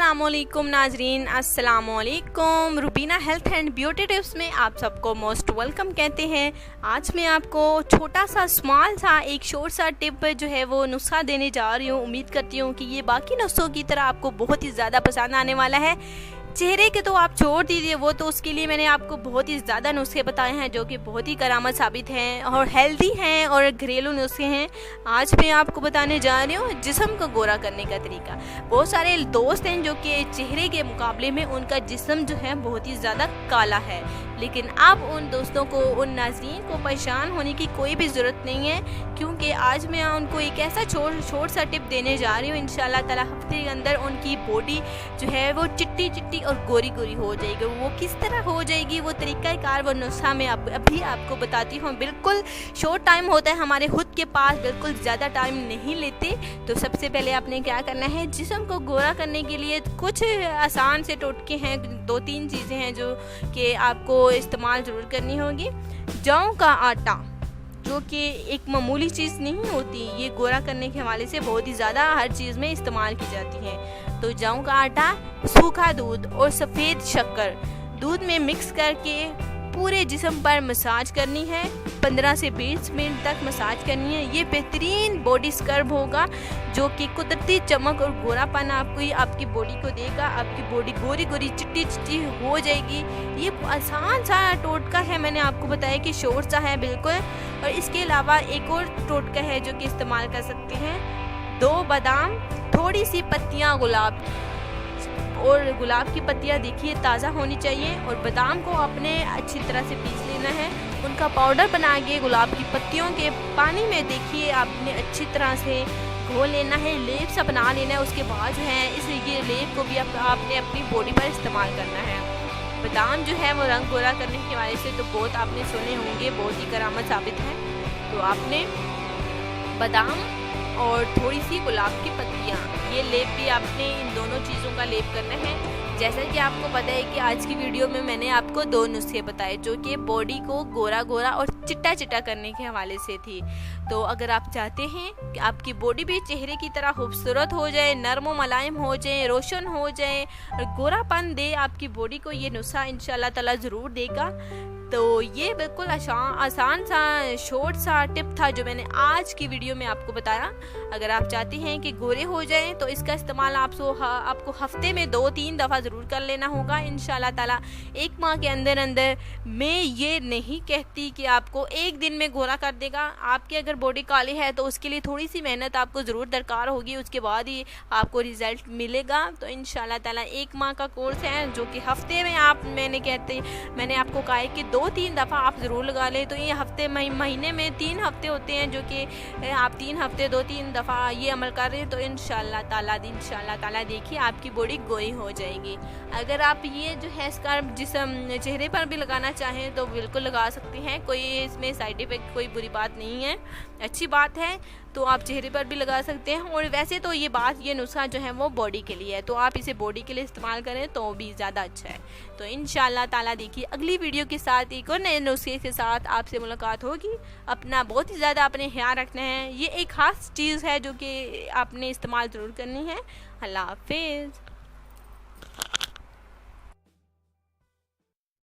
अस्सलामुअलैकुम नाजरीन, अस्सलामुअलैकुम। Rubina health and beauty tips में आप सबको मोस्ट वेलकम कहते हैं। आज मैं आपको छोटा सा स्मॉल सा एक शॉर्ट सा टिप जो है वो नुस्खा देने जा रही हूँ। उम्मीद करती हूँ कि ये बाकी नुस्खों की तरह आपको बहुत ही ज़्यादा पसंद आने वाला है। चेहरे के तो आप छोड़ दीजिए, वो तो उसके लिए मैंने आपको बहुत ही ज़्यादा नुस्खे बताए हैं जो कि बहुत ही करामत साबित हैं और हेल्दी हैं और घरेलू नुस्खे हैं। आज मैं आपको बताने जा रही हूँ जिस्म को गोरा करने का तरीका। बहुत सारे दोस्त हैं जो कि चेहरे के मुकाबले में उनका जिस्म जो है बहुत ही ज़्यादा काला है, लेकिन अब उन दोस्तों को, उन नाज़रीन को परेशान होने की कोई भी ज़रूरत नहीं है, क्योंकि आज मैं उनको एक ऐसा छोट सा टिप देने जा रही हूँ। इंशाल्लाह ताला हफ्ते के अंदर उनकी बॉडी जो है वो चिट्टी चिट्टी और गोरी गोरी हो जाएगी। वो किस तरह हो जाएगी, वो तरीक़ाकार, वो नुस्खा मैं अभी आपको बताती हूँ। बिल्कुल शॉर्ट टाइम होता है हमारे खुद के पास, बिल्कुल ज़्यादा टाइम नहीं लेते। तो सबसे पहले आपने क्या करना है, जिस्म को गोरा करने के लिए कुछ आसान से टोटके हैं, 2-3 चीज़ें हैं जो कि आपको इस्तेमाल ज़रूर करनी होगी। जौ का आटा, जो कि एक मामूली चीज़ नहीं होती, ये गोरा करने के हवाले से बहुत ही ज़्यादा हर चीज़ में इस्तेमाल की जाती है। तो जौ का आटा, सूखा दूध और सफ़ेद शक्कर दूध में मिक्स करके पूरे जिस्म पर मसाज करनी है। 15 से 20 मिनट तक मसाज करनी है। ये बेहतरीन बॉडी स्क्रब होगा जो कि कुदरती चमक और गोरापन आपकी बॉडी को देगा। आपकी बॉडी गोरी गोरी चिट्टी चिट्टी हो जाएगी। ये आसान सा टोटका है, मैंने आपको बताया कि शॉर्ट सा है बिल्कुल। और इसके अलावा एक और टोटका है जो कि इस्तेमाल कर सकते हैं। 2 बादाम, थोड़ी सी पत्तियाँ गुलाब की, और गुलाब की पत्तियाँ देखिए ताज़ा होनी चाहिए, और बादाम को आपने अच्छी तरह से पीस लेना है। उनका पाउडर बना के गुलाब की पत्तियों के पानी में देखिए आपने अच्छी तरह से घोल लेना है, लेप सा बना लेना है। उसके बाद जो है इस ये लेप को भी आपने अपनी बॉडी पर इस्तेमाल करना है। बादाम जो है वो रंग गोरा करने के वाले से तो बहुत आपने सुने होंगे, बहुत ही करामत साबित है। तो आपने बादाम और थोड़ी सी गुलाब की पत्तियाँ, ये लेप भी आपने इन दोनों चीज़ों का लेप करना है। जैसा कि आपको पता है कि आज की वीडियो में मैंने आपको 2 नुस्खे बताए जो कि बॉडी को गोरा गोरा और चिट्टा चिट्टा करने के हवाले से थी। तो अगर आप चाहते हैं कि आपकी बॉडी भी चेहरे की तरह खूबसूरत हो जाए, नरम व मुलायम हो जाए, रोशन हो जाए और गोरापन दे आपकी बॉडी को, ये नुस्खा इंशाल्लाह ताला ज़रूर देगा। तो ये बिल्कुल आसान सा शॉर्ट सा टिप था जो मैंने आज की वीडियो में आपको बताया। अगर आप चाहते हैं कि गोरे हो जाएं तो इसका इस्तेमाल आपको हफ्ते में 2-3 दफ़ा ज़रूर कर लेना होगा इंशाल्लाह ताला। 1 माह के अंदर अंदर मैं ये नहीं कहती कि आपको एक दिन में गोरा कर देगा। आपकी अगर बॉडी काली है तो उसके लिए थोड़ी सी मेहनत आपको ज़रूर दरकार होगी, उसके बाद ही आपको रिज़ल्ट मिलेगा। तो इंशाल्लाह ताला 1 माह का कोर्स है जो कि हफ्ते में मैंने आपको कहा है कि 2-3 दफ़ा आप ज़रूर लगा लें। तो ये महीने में 3 हफ्ते होते हैं जो कि आप 3 हफ्ते 2-3 दफ़ा ये अमल कर रहे हैं तो इंशाल्लाह ताला देखिए आपकी बॉडी गोरी हो जाएगी। अगर आप ये जो है स्कार्फ जिस्म चेहरे पर भी लगाना चाहें तो बिल्कुल लगा सकते हैं, कोई इसमें साइड इफ़ेक्ट कोई बुरी बात नहीं है, अच्छी बात है। तो आप चेहरे पर भी लगा सकते हैं। और वैसे तो ये नुस्खा जो है वो बॉडी के लिए है, तो आप इसे बॉडी के लिए इस्तेमाल करें तो भी ज़्यादा अच्छा है। तो इंशाल्लाह ताला देखिए अगली वीडियो के साथ एक और नए नुस्खे के साथ आपसे मुलाकात होगी। अपना बहुत ही ज़्यादा अपने ख्याल रखना है। ये एक ख़ास चीज़ है जो कि आपने इस्तेमाल ज़रूर करनी है। अल्लाह हाफिज़।